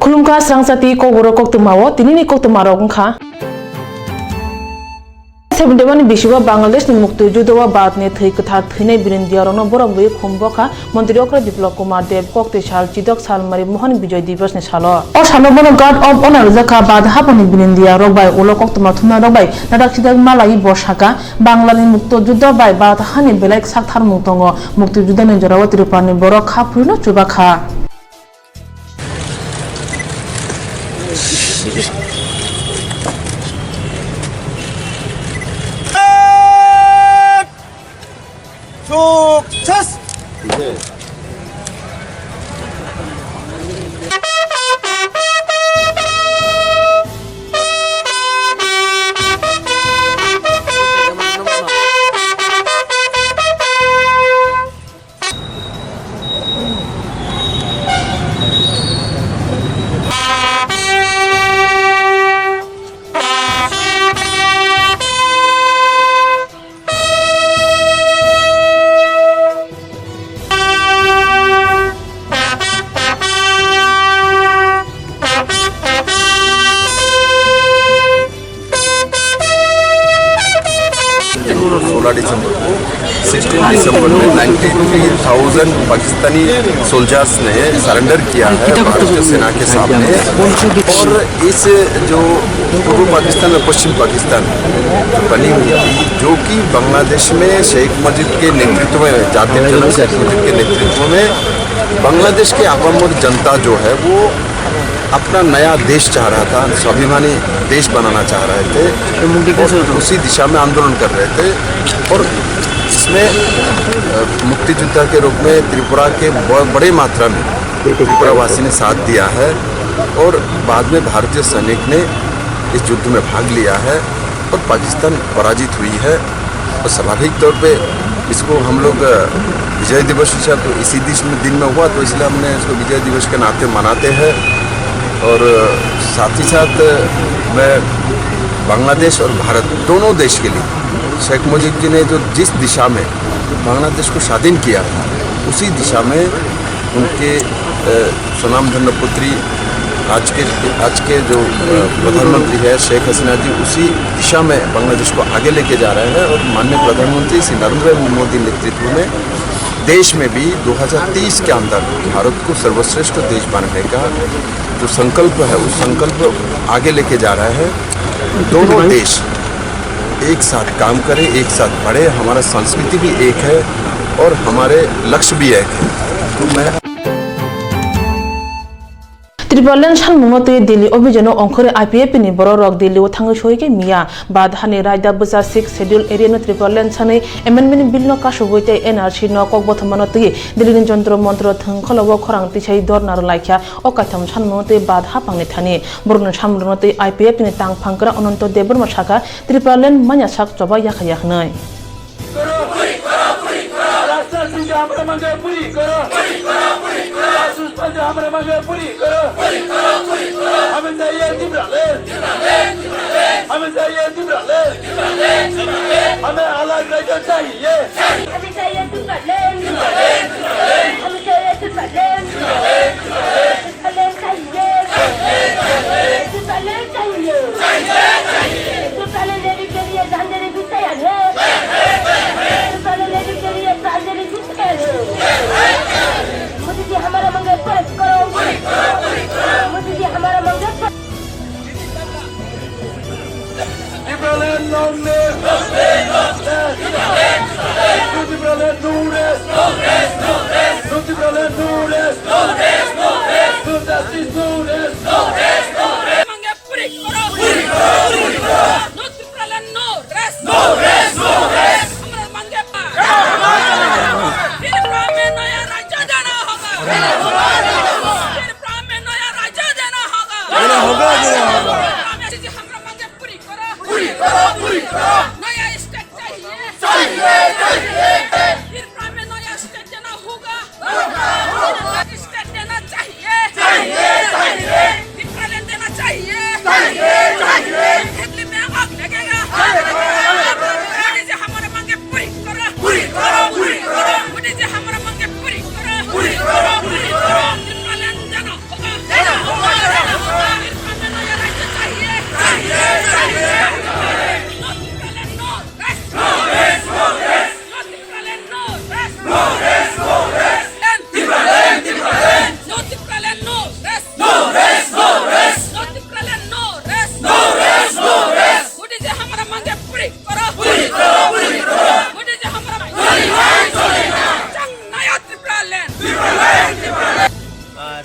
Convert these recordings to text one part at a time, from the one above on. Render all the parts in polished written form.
Kulungka srangsati kogoro koktumawo tinini koktumaro gungkha 71 bishiwa Bangladesh ni mukti judowa baat ne thai katha thine birindia rona borobui khumbokha Mantri Okra Biplab Kumar Dev kokte sal chidok sal mari Mohan Bijoy Divas ni salo o salo bono guard of honor zakha baad hapani birindia rokbai ulo koktuma thuna rokbai nadak chidak malai boshaka Bangla ni mukto judo bai baat hani belek sakthar muktongo mukti judo ni jorawat rupani borok kha phuno chubakha Sukses! दिसंबर को 16 दिसंबर में 93,000 Pakistani soldiers ने surrender किया है भारतीय सेना के सामने और इस जो पूर्व पाकिस्तान और पश्चिम पाकिस्तान बनी हुई थी जो कि बांग्लादेश में शेख मुजीब के नेतृत्व में जातिर जनक शेख मुजीब के नेतृत्व में बांग्लादेश के आवाम और जनता जो है वो अपना नया देश चाह रहा था स्वाभिमानी देश बनाना चाह रहे थे और उसी दिशा में आंदोलन कर रहे थे और इसमें मुक्ति योद्धा के रूप में त्रिपुरा के बड़े मात्रा में त्रिपुरावासी ने साथ दिया है और बाद में भारतीय सैनिक ने इस युद्ध में भाग लिया है और पाकिस्तान पराजित हुई है और स्वाभाविक तौर पे इसको हम लोग विजय दिवस तो इसी दिन में हुआ तो इसलिए हमने इसको विजय दिवस के नाते मनाते हैं और साथ ही साथ मैं बांग्लादेश और भारत दोनों देश के लिए शेख मुजीब जी ने जो जिस दिशा में बांग्लादेश को स्वाधीन किया था उसी दिशा में उनके स्वनामधन्य पुत्री आज के जो प्रधानमंत्री है शेख हसीना जी उसी दिशा में बांग्लादेश को आगे लेके जा रहे हैं और माननीय प्रधानमंत्री श्री नरेंद्र मोदी नेतृत्व में देश में भी 2030 के अंदर भारत को सर्वश्रेष्ठ देश बनने का जो संकल्प है उस संकल्प आगे लेके जा रहे हैं दोनों देश एक साथ काम करें एक साथ बढ़े हमारा संस्कृति भी एक है और हमारे लक्ष्य भी एक है तो मैं Tripalian Shan Munote Delhi Obijano Onkore IPF ni Borok Delhi Tango Shoike Mia Bad Hani Raida Buza 6 Schedule Area no Tripalian Sane Amendment Bill no Kashovote NRC no Kokbotamanoti Delhi Jontro Montro Tankolo Korang Tichai Dornar Laika Okatam Shan Munote Bad Hapangitani Burno Sham Munote IPF ni Tang Pankra Ononto Debur Mashaka Tripalian Manyasak Joba Yakayaknai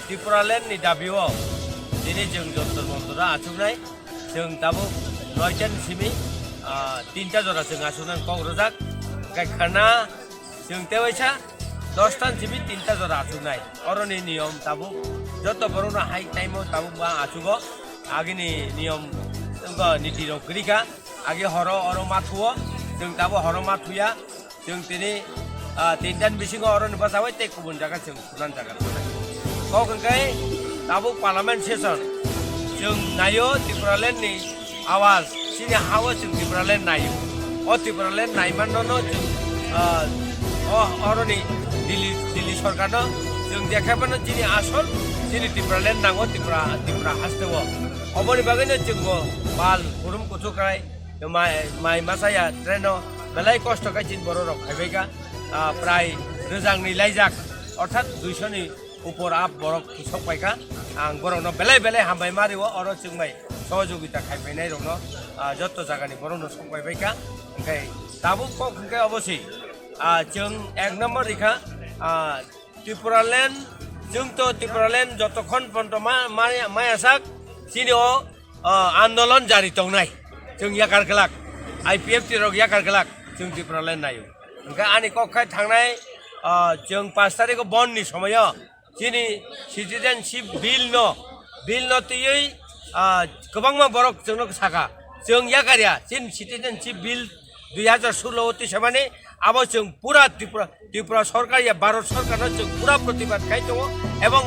त्रिपुरालेण्ड नि दाबियाव दिनै जों जन्तर मन्तरा आसुनाय जों दाबो 9 सिमी 3टा जरा जों आसुनाय क'क्राझार गायखाना जों तेवाइसा 10 सिमी 3टा जरा आसुनाय अरनि नियम दाबो जत बरना हाई टाइमाव दाबो बा आसुगो आगिनि नियम नीति रखरिका आगे हर माथुओ जों दाबो हर माथुया जों दिनै 3 बिसिङाव अरनि बासाबाय ते गुबुन जायगा जों फुरान जायगा क'क्राझार दाबो पार्लामेन्ट सेसन जों नायो त्रिपुरालेण्डनि आवाज सिनि हावो जों त्रिपुरालेण्ड नायो त्रिपुरालेण्ड नायमाननो जों अरनि दिल्ली सरकारनो जों देखायबानो दिनै आसल दिनै त्रिपुरालेण्ड नांगौ त्रिपुरा हास्थायो अबनि बागैनो जोंबो बाल गुरुम कुथुकाय माइ मासाया ट्रेनो बेलाय कष्टखाय दिन बर' रक खायबायगा प्राय रोजांनि लायजाक अर्थात 200 नि ऊपर आप बरफ किसक पाइका आं बरनो बेलाय हामबाय मारिव अर जोंबाय सहयोगिता खायफैनाय रनो जत जागानि बरनो संबायबायका ओंखाय दाबो क'क्राझार अबसि जों 1 नम्बर रेखा त्रिपुरालेण्ड जों तो त्रिपुरालेण्ड जतखन पन्त मायासाक सिनि आन्दोलन जारि दंनाय जों याकार गलाक IPF तिरक याकार गलाक जों त्रिपुरालेण्ड नायो ओंखाय आनि क'क्राझार थांनाय जों 5 तारिखआव बननि समायाव जिनि सिटिजेनशिप बिल न तियै गोबां बरक जोंनो साखा जों याकारिया जिन सिटिजेनशिप बिल 2016 तिसमाने अब जों पूरा त्रिपुरा सरकार या भारत सरकार जों पूरा प्रतिबाद खाय दङ एवं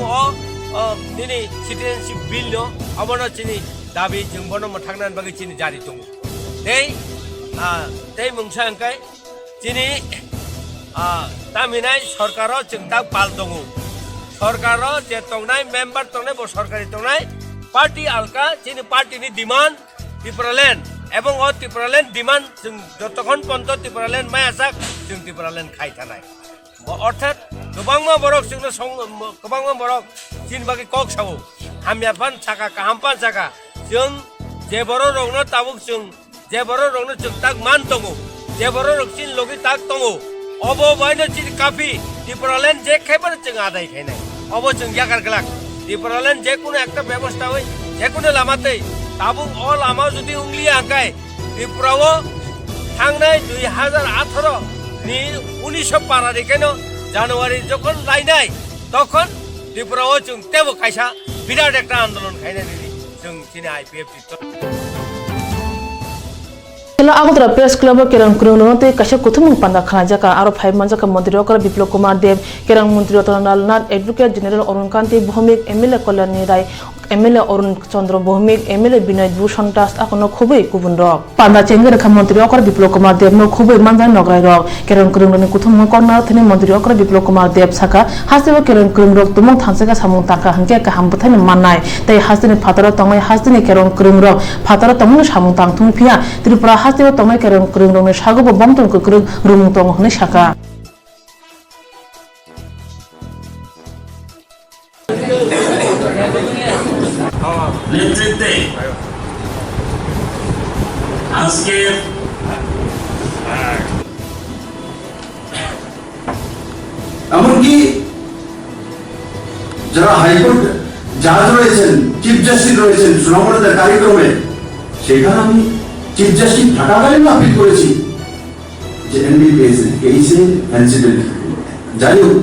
दिनै सिटिजेनशिप बिल न अबनो जिनि दाबि जों बनो थांनानै बागै जिनि जारि दङ तै मुंसा अंकाय जिनि तामिनाय सरकाराव जों दा पाल दङ सरकार जे तंनाय मेम्बर तंनाय बो सरकारी तंनाय पार्टी आलका जिनि पार्टीनि डिमान्ड त्रिपुरालेण्ड एवं त्रिपुरालेण्ड डिमान्ड जों जतखन पन्त त्रिपुरालेण्ड मायासाक जों त्रिपुरालेण्ड खाय थानाय अर्थात गोबां बरक जोंनो गोबां बरक जिन बागै कक सावो हामियाफान साका काहामपान साका जों जे बर रंनो ताबुक जों जे बर रंनो जों ताक मान दङ जे बर रकसिन लगे ताक दङ अब बायनो जिनि काफी त्रिपुरालेण्ड जे खायबानो जों आदाय खायनाय अब जों याकार गलाक त्रिपुरालेण्ड जे कोनो একটা ব্যবস্থা হয় যে কোনো লামাতে তাবু অল আমা যদি উংলি আঁকায় त्रिपुराव थांनाय 2018 नि 19 रेखेनो জানুয়ারি যখন লাইনাय তখন त्रिपुराव जों तेबो खायसा बिराट একটা आन्दोलन खायनाय जों दिनै IPF Kila agudra press club kerang kurung note kasha kuthumung panda khana jaka aro 5 man jaka mantri okra Biplop Kumar Dev kerang mantri otonal nat advocate general Arun Kanti Bhumik MLA Kalyani Rai MLA Arun Chandra Bhumik MLA Binay Bhushan Das akono khubui kubun rok panda chengger kha mantri okra Biplop Kumar Dev no khubui manjan nograi rok kerang kurung ni kuthumung korna thani mantri okra Biplop Kumar Dev saka haseba kerang kurung rok tumong thansega samung taka hangke ka hambuthani mannai tai hasini phatara tongai hasini kerang kurung rok phatara tomong samung tang thung phia Tripura haseba tongai kerang kurung rok ni sagobo bomtong kurung rumung tong hne saka নেতৃত্বে আজকে এমনকি যারা high court জাজ রয়েছেন chief justice রয়েছেন সুনামদের কার্যক্রমে সেখানে আমি চিফ জাস্টিস থাকাকালীন আপিল করেছি যে কেসে ইনসিডেন্ট যাই হোক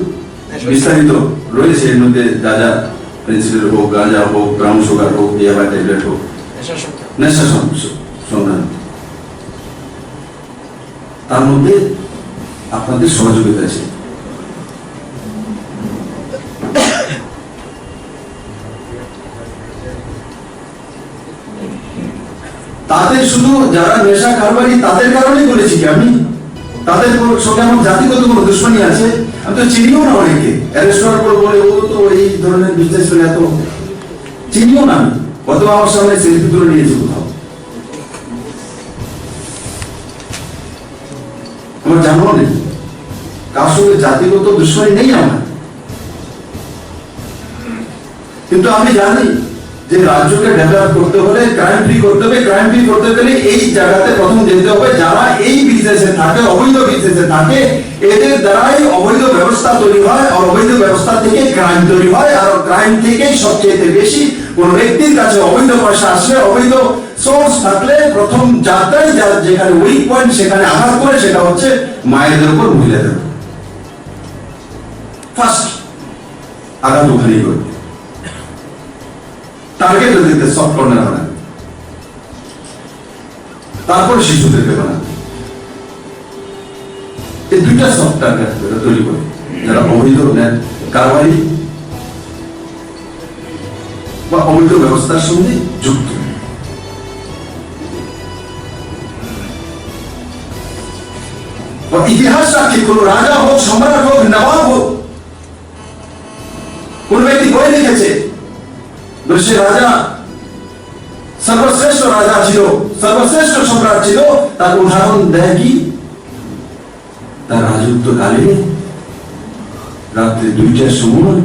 বিস্তারিত রয়েছে এর মধ্যে যা যা প্রিন্সিপাল হোক গাঁজা হোক ব্রাউন সুগার হোক ইয়াবা ট্যাবলেট হোক নেশা সন্ধান তার মধ্যে আপনাদের সহযোগিতা আছে তাদের শুধু যারা নেশা কারবারি তাদের কারণেই বলেছি কি আমি তাদের সঙ্গে আমার জাতিগত কোনো দুশ্মনী আছে আমি তো চিনিও না অনেকে অ্যারেস্ট হওয়ার পর বলে ও তো এই ধরনের বিজনেস করে এত চিনিও না আমি কত আমার সামনে সেলফি তুলে নিয়েছি কোথাও আমার জানাও নেই কার সঙ্গে জাতিগত দুশ্মনী নেই আমার কিন্তু আমি জানি যে রাজ্যকে ডেভেলপ করতে হলে ক্রাইম ফ্রি করতে হবে ক্রাইম ফ্রি করতে গেলে এই জায়গাতে প্রথম যেতে হবে যারা এই বিজনেসে থাকে, অবৈধ বিজনেসে থাকে, এদের দ্বারাই অবৈধ ব্যবস্থা তৈরি হয়, আর অবৈধ ব্যবস্থা থেকে ক্রাইম তৈরি হয়, আর ক্রাইম থেকেই সবচেয়ে বেশি কোন ব্যক্তির কাছে অবৈধ পয়সা আসলে, অবৈধ সোর্স থাকলে প্রথম যাত্রায় যেখানে উইক পয়েন্ট সেখানে আঘাত করে, সেটা হচ্ছে মায়েদের উপর, মহিলাদের উপর ফার্স্ট আঘাত ওখানেই করবে, টার্গেট ওদেরকে সফট কর্নার বানাবে, তারপর শিশুদেরকে বানাবে। এই দুইটা সফট টার্গেট তৈরি করে যারা অবৈধ কারবারি বা অবৈধ ব্যবস্থার সঙ্গে যুক্ত। ইতিহাস রাখি কোন রাজা হোক, সম্রাট হোক, নবাব হোক, কোন ব্যক্তি বই লিখেছে সে রাজা সর্বশ্রেষ্ঠ রাজা ছিল, সর্বশ্রেষ্ঠ সম্রাট ছিল, তার উদাহরণ দেয় কি তার রাজত্ব কালে রাত্রে 2টার সময়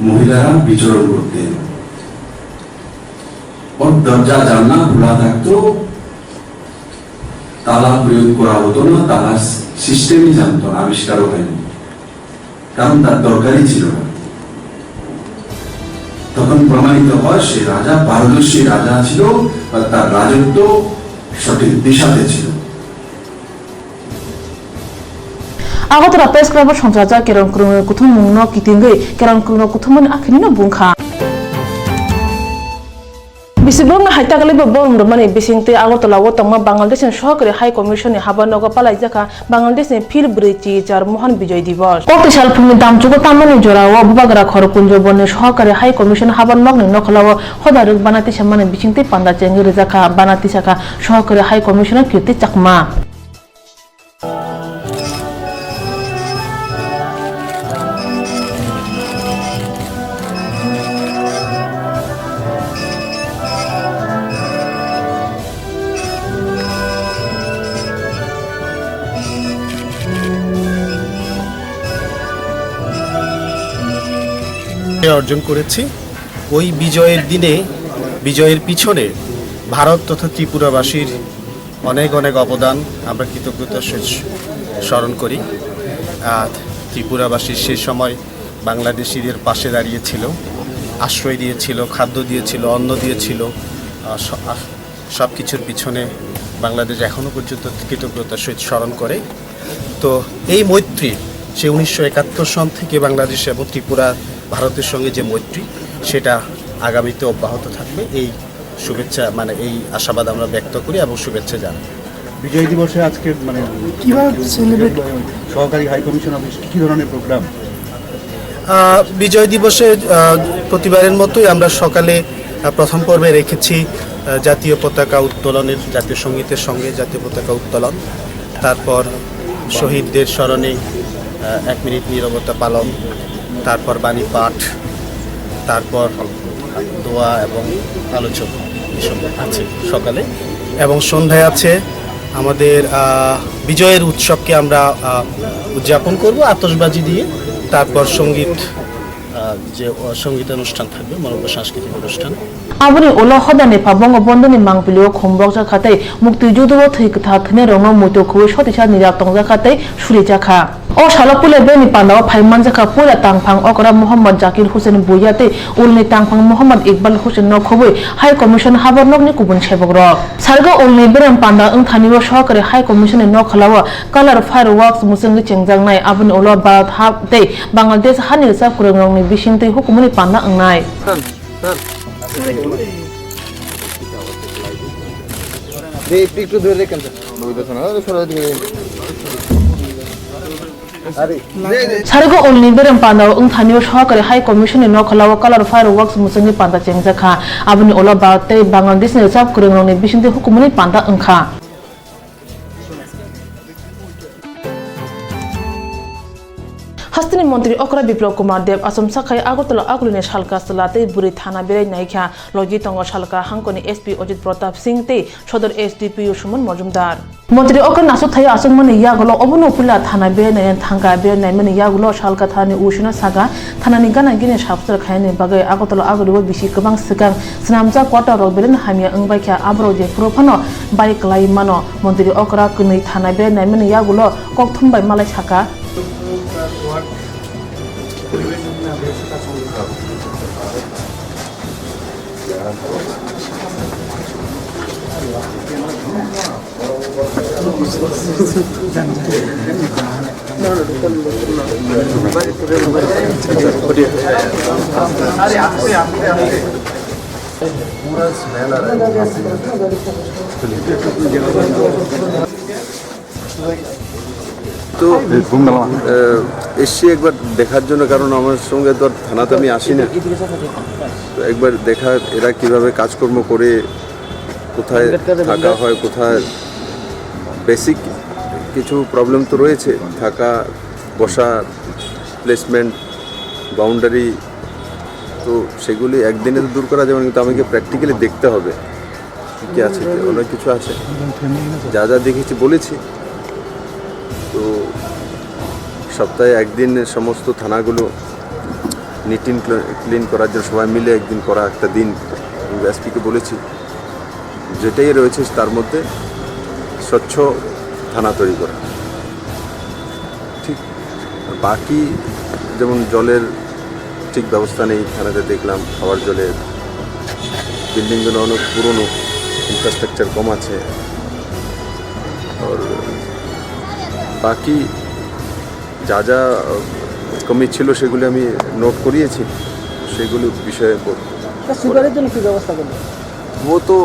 মহিলারা বিচরণ করতেন, ওর দরজা জানলা খোলা থাকতো, তালা প্রয়োগ করা হতো না, তালার সিস্টেমই জানতো না, আবিষ্কারও হয়নি, কারণ তার দরকারই ছিল না। তখন প্রমাণিত হয় সে রাজা পারদর্শী রাজা ছিল, আর তার রাজত্ব সঠিক দিশাতে ছিল। আগতরা প্রেস ক্লাবের সংসাজা কেরন ক্রুনো কুথুম মুংন কিতিঙ্গৈ কেরন ক্রুনো কুথুমন আখিনিনো বুংখা বিসিবং হাইতাগলে বরং মানে বিসিংতে আগরতলা ওতংমা বাংলাদেশের সহকারী হাই কমিশনে হাবানগা পালাইজাখা বাংলাদেশের ফিল ব্রিজি চার মহান বিজয় দিবস কক্তেশাল ফুলনি দামচুগো তামানি জোড়াও বুবাগরা খরপুঞ্জ বনে সহকারী হাই কমিশন হাবানগনি নখলাও হদারুক বানাতি সামানে বিসিংতে পান্ডা চেঙ্গি রেজাখা বানাতি শাখা সহকারী হাই কমিশনার কীর্তি চাকমা অর্জন করেছি। ওই বিজয়ের দিনে, বিজয়ের পিছনে ভারত তথা ত্রিপুরাবাসীর অনেক অনেক অবদান আমরা কৃতজ্ঞতার সহিত স্মরণ করি। ত্রিপুরাবাসীর সে সময় বাংলাদেশিদের পাশে দাঁড়িয়েছিল, আশ্রয় দিয়েছিল, খাদ্য দিয়েছিল, অন্ন দিয়েছিল, সব কিছুর পিছনে বাংলাদেশ এখনও পর্যন্ত কৃতজ্ঞতার সহিত স্মরণ করে। তো এই মৈত্রী সে 1971 সন থেকে বাংলাদেশ এবং ত্রিপুরা ভারতের সঙ্গে যে মৈত্রী, সেটা আগামীতে অব্যাহত থাকবে, এই শুভেচ্ছা মানে এই আশাবাদ আমরা ব্যক্ত করি এবং শুভেচ্ছা জানাই। বিজয় দিবসে আজকে মানে কিভাবে সেলিব্রেট সহকারী হাই কমিশন অফিস কি ধরনের প্রোগ্রাম? বিজয় দিবসে প্রতিবারের মতোই আমরা সকালে প্রথম পর্বে রেখেছি জাতীয় পতাকা উত্তোলনের, জাতীয় সঙ্গীতের সঙ্গে জাতীয় পতাকা উত্তোলন, তারপর শহীদদের স্মরণে 1 মিনিট নীরবতা পালন, তারপর বাণী পাঠ, তারপর দোয়া এবং আলোচনা এসব আছে সকালে। এবং সন্ধ্যায় আছে আমাদের বিজয়ের উৎসবকে আমরা উদযাপন করব আতশবাজি দিয়ে, তারপর সঙ্গীত যে সঙ্গীত অনুষ্ঠান থাকবে, মনোজ্ঞ সাংস্কৃতিক অনুষ্ঠান। আবনি ওলা হদানে পাবঙ্গ বন্ধনে মাংপিলিও খমবক জাখাতে মুক্তিযুদ্ধ থৈকথা থনে রং মতো খুব সতিশা নিরাপতং জাখাতে সুরি জাখা ও শালপুলে বেনি পান্ডাও ফাইমান জাখা পুরা তাংফাং অকরা মোহাম্মদ জাকির হোসেন বুইয়াতে উলনি তাংফাং মোহাম্মদ ইকবাল হোসেন নখবই হাই কমিশন হাবরনগনি কুবুন সেবক রক সারগা উলনি বেরাম পান্ডা ওংথানিও সহকারী হাই কমিশনের নখলাওয়া কালার ফায়ার ওয়ার্কস মুসংনি চেংজাংনাই আবনি ওলা ভারত হাতে বাংলাদেশ হানির সাব কুরংনি বিসিংতে হুকুমনি পান্ডা ওংনাই একটু ধরে রেখেন সারগো উলনি বেরাম পান্ডাও ওংথানিও সহকারী হাই কমিশনের নখলাওয়া কালার ফায়ার ওয়ার্কস মুসংনি পান্ডা চেংজাখা আবনি ওলা ভারতে বাংলাদেশের সাব কুরংনি বিসিংতে হুকুমনি পান্ডা ওংখা হাস্তিনি মন্ত্রী অকরা বিপ্লব কুমার দেব আসম সাখাই আগরতলা আগুলিনে সালকা সালাতে বুড়ি থানা বেড়াই নাইখা লজি তঙ্গ সালকা হাঙ্কনি এসপি অজিত প্রতাপ সিং তে সদর এসডিপিও সুমন মজুমদার মন্ত্রী অকর নাসু থাই আসন মানে ইয়াগুলো অবনো পুলা থানা বেড়াই নাই থাঙ্কা বেড়াই নাই মানে ইয়াগুলো সালকা থানি উসুনা সাগা থানানি গানা গিনে সাবসার খাইনে বাগে আগরতলা আগুলিবো বিসি গোबां सिगां स्नामजा क्वार्टाराव बेरेन हामिया अंबाइखा आब्रो जे पुरफानो बाइक लाई मानो मन्त्रि अकरा कनै थाना बेराय नाय माने यागुलो ककथुमबाय मालाय साका पूरा स्मेल आ रहा है তো এসছি একবার দেখার জন্য, কারণ আমার সঙ্গে তো থানাতে আমি আসি না, তো একবার দেখা এরা কিভাবে কাজকর্ম করে, কোথায় থাকা হয়, কোথায় বেসিক কিছু প্রবলেম তো রয়েছে, থাকা বসা প্লেসমেন্ট বাউন্ডারি, তো সেগুলি একদিনে তো দূর করা যাবে না, কিন্তু আমাকে প্র্যাকটিক্যালি দেখতে হবে কী আছে, অনেক কিছু আছে, যা যা দেখেছি বলেছি। তো সপ্তাহে একদিন সমস্ত থানাগুলো নিট অ্যান্ড ক্লিন করার জন্য সবাই মিলে একদিন করা, একটা দিন এসপিকে বলেছি, যেটাই রয়েছে তার মধ্যে স্বচ্ছ থানা তৈরি করা। ঠিক বাকি যেমন জলের ঠিক ব্যবস্থা নেই থানাতে, দেখলাম খাবার জলের বিল্ডিংগুলো অনেক পুরনো, ইনফ্রাস্ট্রাকচার কম আছে, আর বাকি যা যা কমি ছিল সেগুলি আমি নোট করিয়েছি, সেগুলি বিষয়ে সুগারের জন্য কি ব্যবস্থা করবে? ও তো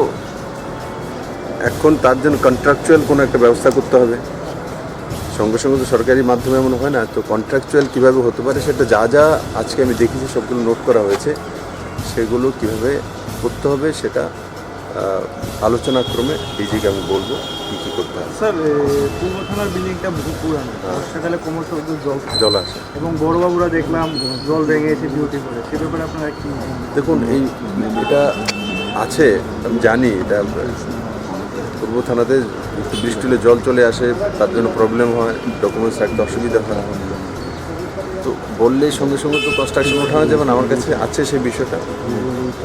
এখন তার জন্য কন্ট্রাকচুয়াল কোনো একটা ব্যবস্থা করতে হবে, সঙ্গে সঙ্গে তো সরকারি মাধ্যমে এমন হয় না, তো কন্ট্রাকচুয়াল কীভাবে হতে পারে সেটা যা যা আজকে আমি দেখেছি সবগুলো নোট করা হয়েছে, সেগুলো কীভাবে করতে হবে সেটা আলোচনাক্রমে ডিজিকে আমি বলবো কী কী করতে হবে। স্যার, পূর্ব থানার বিল্ডিংটা বহু পুরানো, বর্ষাকালে ক্রমশ জল আছে এবং বড়বাবুরা দেখলাম জল ভেঙে এসে ডিউটি করে, সে ব্যাপারে আপনারা কি? দেখুন, এটা আছে, আমি জানি এটা পূর্ব থানাতে একটু বৃষ্টি হলে জল চলে আসে, তার জন্য প্রবলেম হয়, ডকুমেন্টস রাখতে অসুবিধা হয়, তো বললেই সঙ্গে সঙ্গে তো কনস্ট্রাকশন ওঠানো যাবে না, আমার কাছে আছে সেই বিষয়টা,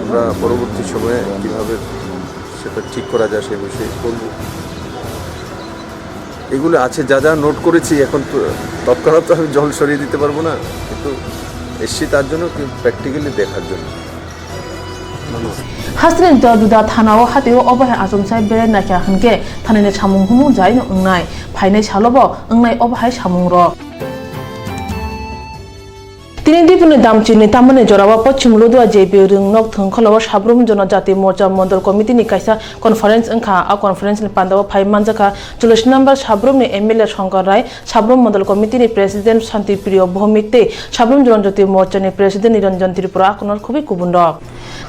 আমরা পরবর্তী সময়ে কীভাবে সেটা ঠিক করা যায় সেই বিষয়ে করব। এগুলো আছে যা যা নোট করেছি, এখন তৎক্ষণাৎ তো আমি জল সরিয়ে দিতে পারবো না, কিন্তু এসছি তার জন্য প্র্যাকটিক্যালি দেখার জন্য। হাস্তিনি দুদা থানাও হাতেও অবহায় আজমসাই বেড়াই নাইখা হনকে থানানি সামুং হুমু যাই ওंनाय फाइनाय सालबो ओंनाय अबहाय सामुं र তিনি দিপুনি দামচিনি তামনে জরাবা পশ্চিম লুদুয়া জেপি রিং নক থংখলাও সাব্রুম জনজাতি মোর্চা মন্ডল কমিটিনি কাইसा কনফারেন্स ओंखा आ कॉन्फ्रेंस नि पांदाव phi मानजाखा 40 number साब्रुमनि MLA Shankar Rai Sabroom मण्डल कमिटिनि प्रेसिडेंट शांति प्रिय भौमिकते साब्रुम जनजाति मोर्चानि प्रेसिडेंट निरंजन त्रिपुरा आकनर खुबि गुबुन दक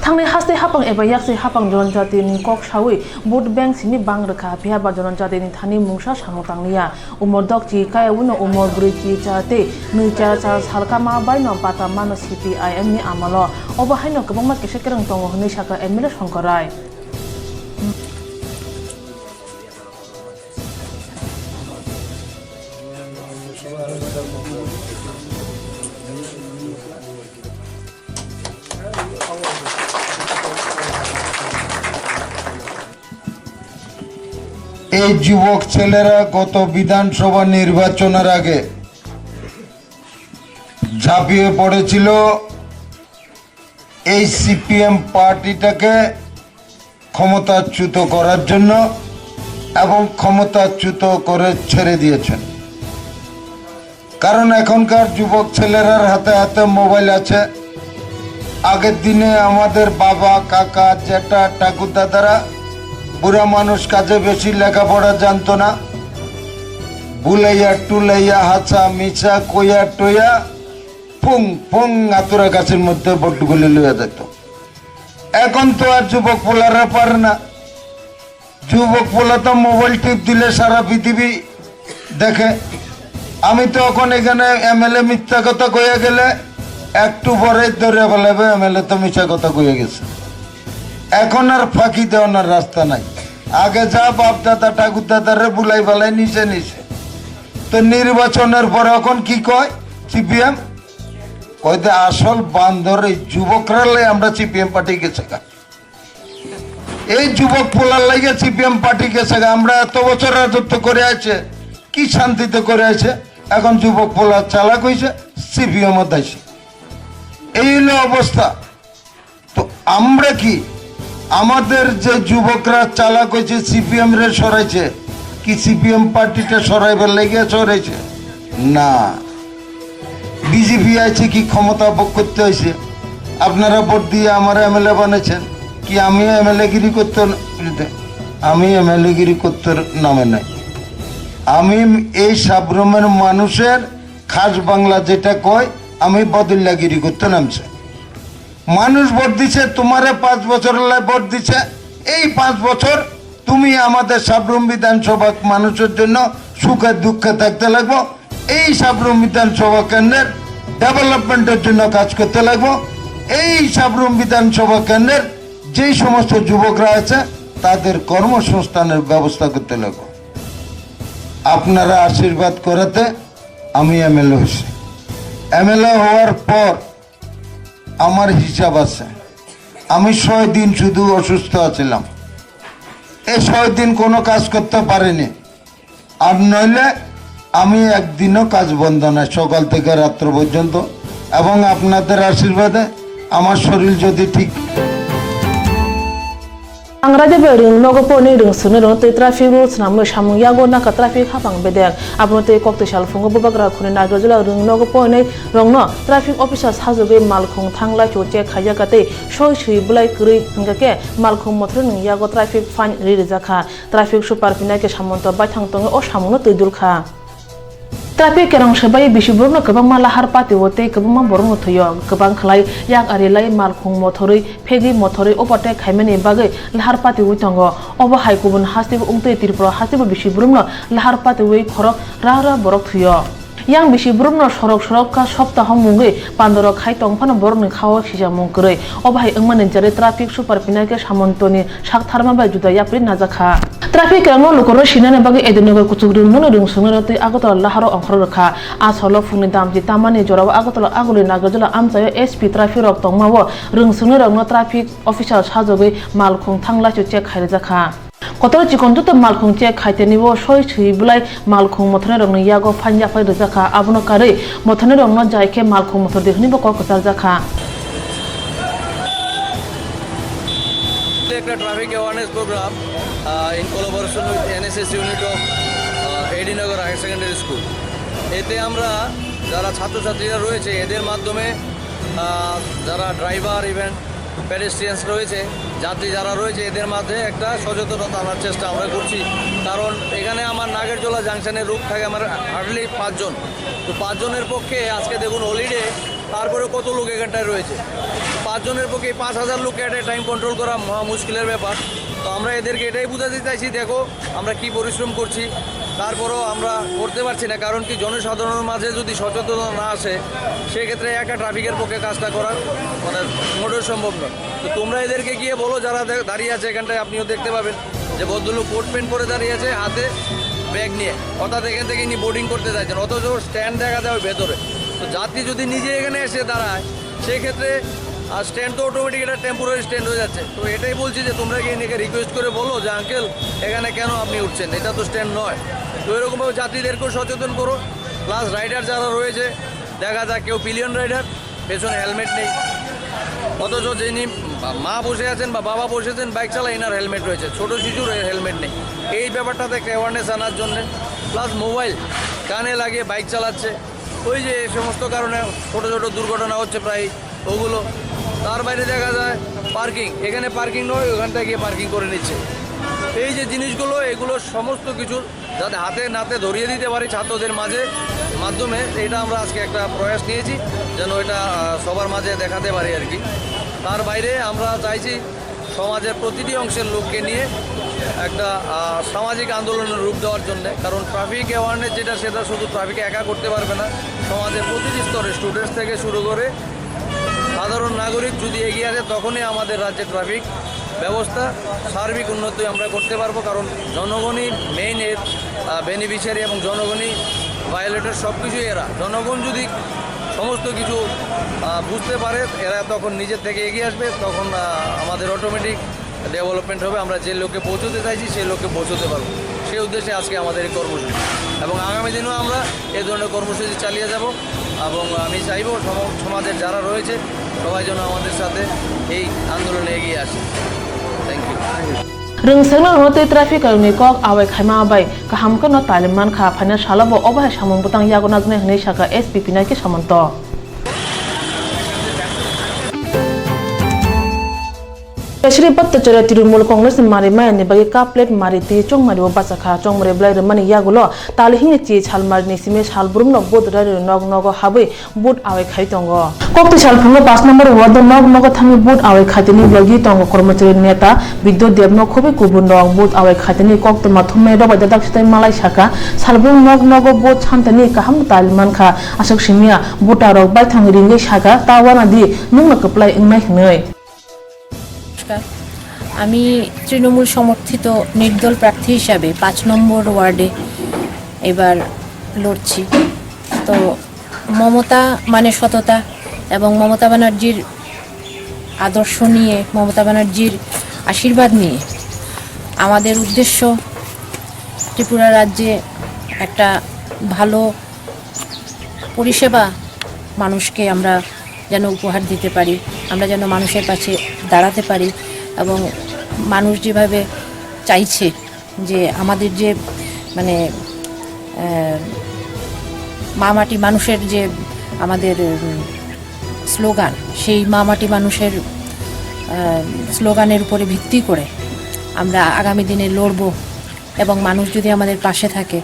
थांनाय हास्ते हापां एबा याक्से हापां जनजातिनि कक सावै भोट बैंक सिनि बांग्रोखा बिहाबा जनजातिनि थानि मुंसा सामुतांनिया उमर दकची कायउनो उमर ब्रैची चाते नैचा सालका मा बायनो पाता मानो सीपीआईएम नि आमालो अबहायनो गोबां मा केसे केरं दङ होनै साका एमएलए शंकर राय এই যুবক ছেলেরা গত বিধানসভা নির্বাচনের আগে ঝাঁপিয়ে পড়েছিল এই সিপিএম পার্টিটাকে ক্ষমতাচ্যুত করার জন্য এবং ক্ষমতাচ্যুত করে ছেড়ে দিয়েছেন। কারণ এখনকার যুবক ছেলেরার হাতে হাতে মোবাইল আছে। আগের দিনে আমাদের বাবা, কাকা, জ্যাঠা, ঠাকুরদাদারা বুড়া মানুষ কাজে বেশি লেখাপড়া জানতো না, বুলাইয়া টুলাইয়া হাসা মিছা কইয়া টইয়া ফুং ফুং আতুরা গাছের মধ্যে বটগুলি লইয়া যেত। এখন তো আর যুবক পোলারা পারে না। যুবক পোলা তো মোবাইল টিপ দিলে সারা পৃথিবী দেখে। আমি তো এখন এখানে এমএলএ মিথ্যা কথা কইয়া গেলে একটু পরে ধরে ফেলাবে এমএলএ তো মিথ্যা কথা কইয়া গেছে। এখন আর ফাঁকি দেওয়ার রাস্তা নাই। আগে যা বাপ দাদা ঠাকুর দাদারে বুলাই ফেলাই নিচে নিচে, তো নির্বাচনের পরে এখন কি কয় সিপিএম কইতে আসল বান্ধর এই যুবকরা লাই আমরা সিপিএম পার্টি গেছে গা, এই যুবক পোলার লাগে সিপিএম পার্টি গেছে গা। আমরা এত বছর রাজত্ব করে আছে, কি শান্তিতে করে আছে, এখন যুবক পোলার চালাক হয়েছে, সিপিএম দাইছে, এই হলো অবস্থা। তো আমরা কি আমাদের যে যুবকরা চালাক হয়েছে সিপিএম রে সরাইছে, কি সিপিএম পার্টিটা সরাইবার লেগে সরাইছে? না, বিজেপি আছে কি ক্ষমতা ভোগ করতে হয়েছে? আপনারা ভোট দিয়ে আমার এমএলএ বানিয়েছেন, কি আমি এমএলএ গিরি করতে? আমি এমএলএ গিরি করতে নামে নাই। আমি এই সাবরুমের মানুষের খাস বাংলা যেটা কয়, আমি বদল্যাগিরি করতে নামছে। মানুষ ভোট দিছে, তোমারে 5 বছর ভোট দিছে, এই 5 বছর তুমি আমাদের সাবরুম বিধানসভা মানুষের জন্য সুখে দুঃখে থাকতে লাগবো, এই সাবরুম বিধানসভা কেন্দ্রের ডেভেলপমেন্টের জন্য কাজ করতে লাগবো, এই সাবরুম বিধানসভা কেন্দ্রের যেই সমস্ত যুবকরা আছে তাদের কর্মসংস্থানের ব্যবস্থা করতে লাগবো। আপনারা আশীর্বাদ করাতে আমি এমএলএ হয়েছি। এমএলএ হওয়ার পর আমার হিসাব আছে, আমি 6 দিন শুধু অসুস্থ আছিলাম, এই 6 দিন কোনো কাজ করতে পারিনি। আর নইলে আমি একদিনও কাজ বন্ধ নাই, সকাল থেকে রাত্র পর্যন্ত। এবং আপনাদের আশীর্বাদে আমার শরীর যদি ঠিক Angrade bering nogo po ni ring sunero te traffic rules na mo shamu yago na ka traffic hapang bedek abno te kokte shal fungo bobagra khune na gajula ring nogo po nei rongno traffic officers hajoge malkhung thangla choche khaya kate shoi shui bulai kri ngake malkhung mothre ning yago traffic fine ri jakha traffic super pinai ke samonto bai thang tong o samuno te dulkha Traffic kerang sebai bisi burno kebang malahar pati wote kebang ma borong thoyo kebang khlai yak ari lai malkhung mothori phegi mothori opate khaimani bagai lahar pati uitango obo haikubun hasibu ungte tirpro hasibu bisi burno lahar pati ui khorok ra borok thoyo yang bisi burno sorok ka soptah mungi pandoro khai tongphano borni khawa sija mungkrei obo hai engmani jare traffic super pinake samontoni sak tharma bai juda yapri najakha Traffic kerang lukoro sinane bagi edinogo kuchugri nono ring sungero te agotala laharo ongkhor rakha asolo phungni damji tamani jorabo agotala aguli nagarjula amchayo SP traffic rok tongmawo ring sungero no traffic officer sajoge malkhung thangla che khaire jakha Kotor chikon to malkhung che khaite nibo soi chui bulai malkhung mothone rong yago phanja phai jakha abno kare mothone rong no jaike malkhung mothor dekhni bo kokosar jakha একটা traffic awareness programme in collaboration with NSS unit of AD Nagar higher secondary school. এতে আমরা যারা ছাত্রছাত্রীরা রয়েছে এদের মাধ্যমে যারা driver even পেডেস্ট্রিয়ানস রয়েছে যাত্রী যারা রয়েছে এদের মাঝে একটা সচেতনতা আনার চেষ্টা আমরা করছি। কারণ এখানে আমার নাগেরজোলা জাংশনের রুট থাকে আমার হার্ডলি 5 জন, তো 5 জনের পক্ষে আজকে দেখুন হলিডে, তারপরে কত লোক এখানটায় রয়েছে, 5 জনের পক্ষে 5000 লোককে একটা টাইম কন্ট্রোল করা মহা মুশকিলের ব্যাপার। তো আমরা এদেরকে এটাই বোঝাতে চাইছি, দেখো আমরা কি পরিশ্রম করছি, তারপরেও আমরা করতে পারছি না। কারণ কি জনসাধারণের মাঝে যদি সচেতনতা না আসে সেক্ষেত্রে একা ট্রাফিকের পক্ষে কাজটা করা মানে মোটেও সম্ভব নয়। তো তোমরা এদেরকে গিয়ে বলো, যারা দাঁড়িয়ে আছে এখানটায় আপনিও দেখতে পাবেন যে ভদ্রলোক কোট প্যান্ট পরে দাঁড়িয়ে আছে হাতে ব্যাগ নিয়ে, অর্থাৎ এখান থেকে ইনি বোর্ডিং করতে চাইছেন, অথচ স্ট্যান্ড দেখা যায় ওই ভেতরে। তো যাত্রী যদি নিজে এখানে এসে দাঁড়ায় সেক্ষেত্রে আর স্ট্যান্ড তো অটোমেটিক এটা টেম্পোরারি স্ট্যান্ড হয়ে যাচ্ছে। তো এটাই বলছি যে তোমরা গিয়ে এনাকে রিকোয়েস্ট করে বলো যে আঙ্কেল এখানে কেন আপনি উঠছেন, এটা তো স্ট্যান্ড নয়। তো এরকমভাবে যাত্রীদেরকেও সচেতন করো। প্লাস রাইডার যারা রয়েছে দেখা যায় কেউ পিলিয়ন রাইডার, পেছনে হেলমেট নেই, অথচ যিনি মা বসে আছেন বা বাবা বসেছেন বাইক চালায় এনার হেলমেট রয়েছে, ছোটো শিশুর হেলমেট নেই। এই ব্যাপারটাতে একটা অ্যাওয়ারনেস আনার জন্যে, প্লাস মোবাইল কানে লাগিয়ে বাইক চালাচ্ছে, ওই যে সমস্ত কারণে ছোটো ছোটো দুর্ঘটনা হচ্ছে প্রায় ওগুলো। তার বাইরে দেখা যায় পার্কিং, এখানে পার্কিং নয় ওখানটায় গিয়ে পার্কিং করে নিচ্ছে। এই যে জিনিসগুলো এগুলো সমস্ত কিছু যাতে হাতে নাতে ধরিয়ে দিতে পারি ছাত্রদের মাধ্যমে, এটা আমরা আজকে একটা প্রয়াস নিয়েছি যেন এটা সবার মাঝে দেখাতে পারি আর কি। তার বাইরে আমরা চাইছি সমাজের প্রতিটি অংশের লোককে নিয়ে একটা সামাজিক আন্দোলনের রূপ দেওয়ার জন্য। কারণ ট্রাফিক অ্যাওয়ারনেস যেটা, সেটা শুধু ট্রাফিকে একা করতে পারবে না, সমাজের প্রতিটি স্তরে স্টুডেন্টস থেকে শুরু করে সাধারণ নাগরিক যদি এগিয়ে আসে, তখনই আমাদের রাজ্যে ট্রাফিক ব্যবস্থা সার্বিক উন্নতি আমরা করতে পারবো। কারণ জনগণই মেইন এর বেনিফিশিয়ারি এবং জনগণই ভায়োলেটর, সব কিছুই এরা। জনগণ যদি সমস্ত কিছু বুঝতে পারে, এরা তখন নিজের থেকে এগিয়ে আসবে, তখন আমাদের অটোমেটিক ডেভেলপমেন্ট হবে। আমরা যে লোককে পৌঁছতে চাইছি সেই লোককে পৌঁছতে পারবো। সেই উদ্দেশ্যে আজকে আমাদের এই কর্মসূচি, এবং আগামী দিনেও আমরা এই ধরনের কর্মসূচি চালিয়ে যাব। এবং আমি চাইব সমাজের যারা রয়েছে সবাই যেন আমাদের সাথে এই আন্দোলনে এগিয়ে আসে। Thank you. Rừng sáng nào nói traffic ở người có ao khai ma bay cả ham cái nó tài lên man khá phải nên xả lấp ở bên sang mông butang yago nát này này saka SPP này cái saman to. Pesri pat terjadi Tribunal Kongres mari main ni bagi kaplet mari ti chong mari wabasa kha chong mari blai remani yagulo tali hingi chi chal mari ni sime chal burum no bod rari nog nogo habai bod awai khai tongo kokti chal phungo 5 number ward nog nogo thami bod awai khatini blogi tongo kormachari neta Bidyo Debno khobi kubun nog bod awai khatini kokti mathume ro bada dak stai malai saka chal burum nog nogo bod chantani kaham talman kha asak simia bod arok bai thang ringe saka tawana di nungna kaplai ingmai hnei আমি তৃণমূল সমর্থিত নির্দল প্রার্থী হিসাবে 5 নম্বর ওয়ার্ডে এবার লড়ছি। তো মমতা মানে সততা, এবং মমতা ব্যানার্জির আদর্শ নিয়ে, মমতা ব্যানার্জির আশীর্বাদ নিয়ে আমাদের উদ্দেশ্য ত্রিপুরা রাজ্যে একটা ভালো পরিষেবা মানুষকে আমরা যেন উপহার দিতে পারি, আমরা যেন মানুষের কাছে দাঁড়াতে পারি, এবং মানুষ যেভাবে চাইছে যে আমাদের যে মানে মা মাটি মানুষের যে আমাদের স্লোগান, সেই মা মাটি মানুষের স্লোগানের উপরে ভিত্তি করে আমরা আগামী দিনে লড়ব, এবং মানুষ যদি আমাদের পাশে থাকে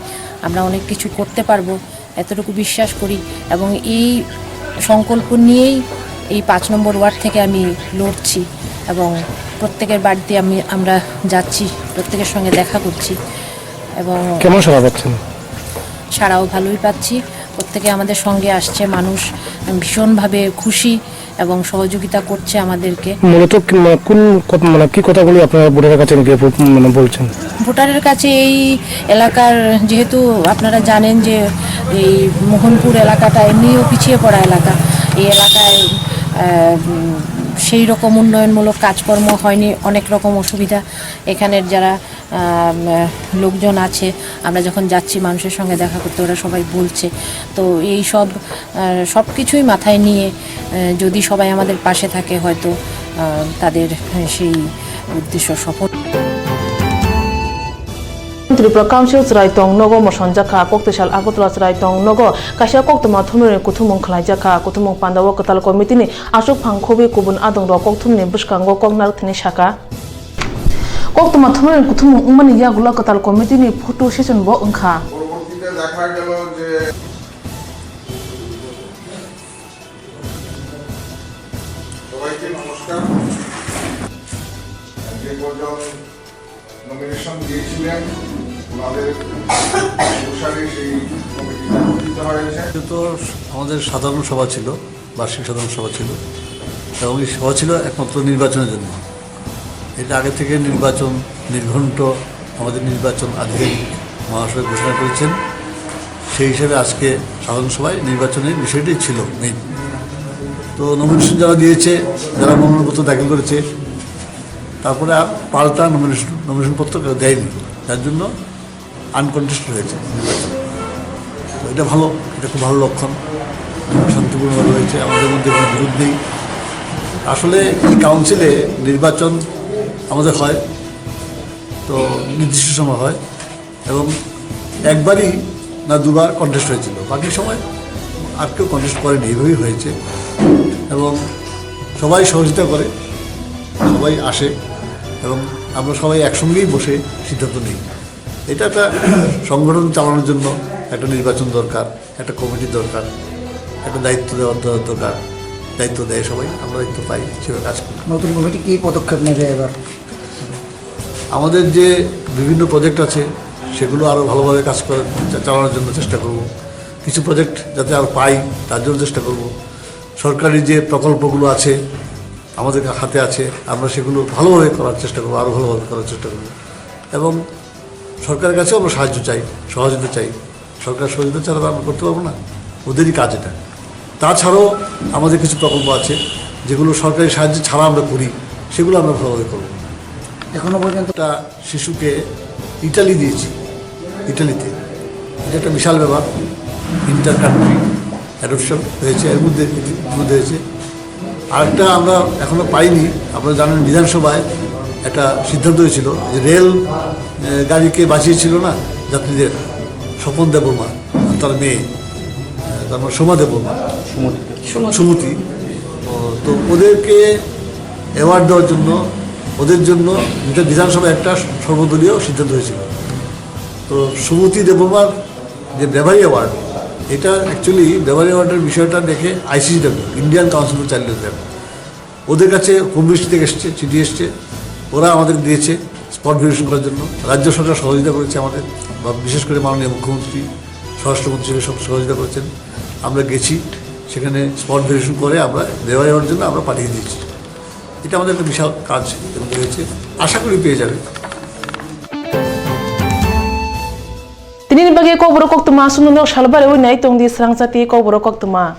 আমরা অনেক কিছু করতে পারবো, এতটুকু বিশ্বাস করি। এবং এই সংকল্প নিয়েই এই 5 নম্বর ওয়ার্ড থেকে আমি লড়ছি, এবং প্রত্যেকের বাড়িতে আমরা যাচ্ছি, প্রত্যেকের সঙ্গে দেখা করছি, এবং কেমন সাড়া পাচ্ছেন? সাড়াও ভালোই পাচ্ছি। প্রত্যেকে আমাদের সঙ্গে আসছে, মানুষ ভীষণভাবে খুশি এবং সহযোগিতা করছে আমাদেরকে। মূলত কোন মানে কি কথাগুলি আপনারা ভোটারের কাছে মানে বলছেন? ভোটারের কাছে এই এলাকার, যেহেতু আপনারা জানেন যে এই মোহনপুর এলাকাটা এমনিও পিছিয়ে পড়া এলাকা, এই এলাকায় সেই রকম উন্নয়নমূলক কাজকর্ম হয়নি, অনেক রকম অসুবিধা এখানের যারা লোকজন আছে, আমরা যখন যাচ্ছি মানুষের সঙ্গে দেখা করতে, ওরা সবাই বলছে। তো এই সব কিছুই মাথায় নিয়ে যদি সবাই আমাদের পাশে থাকে, হয়তো তাদের সেই উদ্দেশ্য সফল। Tripura Council Serai Tong Nogo Moson Jaka Kokteshal Agotla Serai Tong Nogo Kasha Koktama Thumre Kutumung Khlai Jaka Kutumung Pandawa Kotal Committee ni Ashok Phangkhobi Kubun Adong Ro Kokthumni Bushkango Koknar Thini Shaka Koktama Thumre Kutumung Umani Yagula Kotal Committee ni photo session bo Unkha পরবর্তীতে দেখা গেল যে সবাইকে নমস্কার। যে কজন nomination দিয়েছিলেন ওনাদের অনুসারে সেই কমিটিটা গঠিত হয়েছে। তো আমাদের সাধারণ সভা ছিল, বার্ষিক সাধারণ সভা ছিল, এবং এই সভা ছিল একমাত্র নির্বাচনের জন্য। এটা আগে থেকে নির্বাচন নির্ঘণ্ট আমাদের নির্বাচন আধিকারিক মহাশয় ঘোষণা করেছেন। সেই হিসেবে আজকে সাধারণ সভায় নির্বাচনের বিষয়টি ছিল মেইন। তো নমিনেশন যারা দিয়েছে, যারা মনোনয়নপত্র দাখিল করেছে, তারপরে আর পাল্টা নমিনেশনপত্র দেয়নি, যার জন্য আনকন্টেস্টেড হয়েছে নির্বাচন। তো এটা ভালো, এটা খুব ভালো লক্ষণ, শান্তিপূর্ণভাবে হয়েছে, আমাদের মধ্যে কোনো বিরোধ নেই। আসলে এই কাউন্সিলে নির্বাচন আমাদের হয়, তো নির্দিষ্ট সময় হয়, এবং একবারই না দুবার কন্টেস্ট হয়েছিল, বাকি সময় আর কেউ কন্টেস্ট করেনি, এইভাবেই হয়েছে। এবং সবাই সহযোগিতা করে, সবাই আসে, এবং আমরা সবাই একসঙ্গেই বসে সিদ্ধান্ত নিই। এটা একটা সংগঠন চালানোর জন্য একটা নির্বাচন দরকার, একটা কমিটি দরকার, একটা দায়িত্ব দেওয়ার দরকার। দায়িত্ব দেয় সবাই, আমরা দায়িত্ব পাই, সেভাবে কাজ করি। নতুন কমিটি কি পদক্ষেপ নেবে এবার? আমাদের যে বিভিন্ন প্রজেক্ট আছে সেগুলো আরও ভালোভাবে কাজ করে চালানোর জন্য চেষ্টা করব। কিছু প্রজেক্ট যাতে আরও পাই তার জন্য চেষ্টা করব। সরকারি যে প্রকল্পগুলো আছে আমাদের হাতে আছে, আমরা সেগুলো ভালোভাবে করার চেষ্টা করবো, আরও ভালোভাবে করার চেষ্টা করব। এবং সরকারের কাছেও আমরা সাহায্য চাই, সহযোগিতা চাই। সরকার সহযোগিতা ছাড়া আমরা করতে পারবো না, ওদেরই কাজ এটা। তাছাড়াও আমাদের কিছু প্রকল্প আছে যেগুলো সরকারি সাহায্য ছাড়া আমরা করি, সেগুলো আমরা ভালোভাবে করব। এখনো পর্যন্ত একটা শিশুকে ইটালি দিয়েছি, ইটালিতে। এটা একটা বিশাল ব্যাপার, ইন্টার কান্ট্রি অ্যাডপশন হয়েছে, এর মধ্যে হয়েছে। আরেকটা আমরা এখনও পাইনি, আপনারা জানেন বিধানসভায় একটা সিদ্ধান্ত হয়েছিল যে রেল গাড়িকে বাঁচিয়েছিল না যাত্রীদের, স্বপন দেববর্মা তার মেয়ে, তারপর সোমা দেববর্মা, সুমতি। তো ওদেরকে অ্যাওয়ার্ড দেওয়ার জন্য, ওদের জন্য যেটা বিধানসভায় একটা সর্বদলীয় সিদ্ধান্ত হয়েছিল। তো সুমতি দেববর্মার যে ব্রেভারি অ্যাওয়ার্ড, এটা অ্যাকচুয়ালি ব্রেভারি অ্যাওয়ার্ডের বিষয়টা দেখে ICCW, Indian council for child welfare, ওদের কাছে হোম মিনিস্ট্রি থেকে এসছে, চিঠি এসছে, ওরা আমাদের দিয়েছে স্পট ভেরিফিকেশন করার জন্য। রাজ্য সরকার সহযোগিতা করেছে আমাদের, বা বিশেষ করে মাননীয় মুখ্যমন্ত্রী, স্বরাষ্ট্রমন্ত্রী সব সহযোগিতা করেছেন। আমরা গেছি, সেখানে স্পট ভেরিফিকেশন করে আমরা ব্রেভারি অ্যাওয়ার্ডের জন্য আমরা পাঠিয়ে দিয়েছি। এটা আমাদের একটা বিশাল কাজ হয়েছে, আশা করি পেয়ে যাবে। Tini bagi kau berokok tu masuk nunuk shalbar ewe naik tong di serang sati kau berokok tu ma.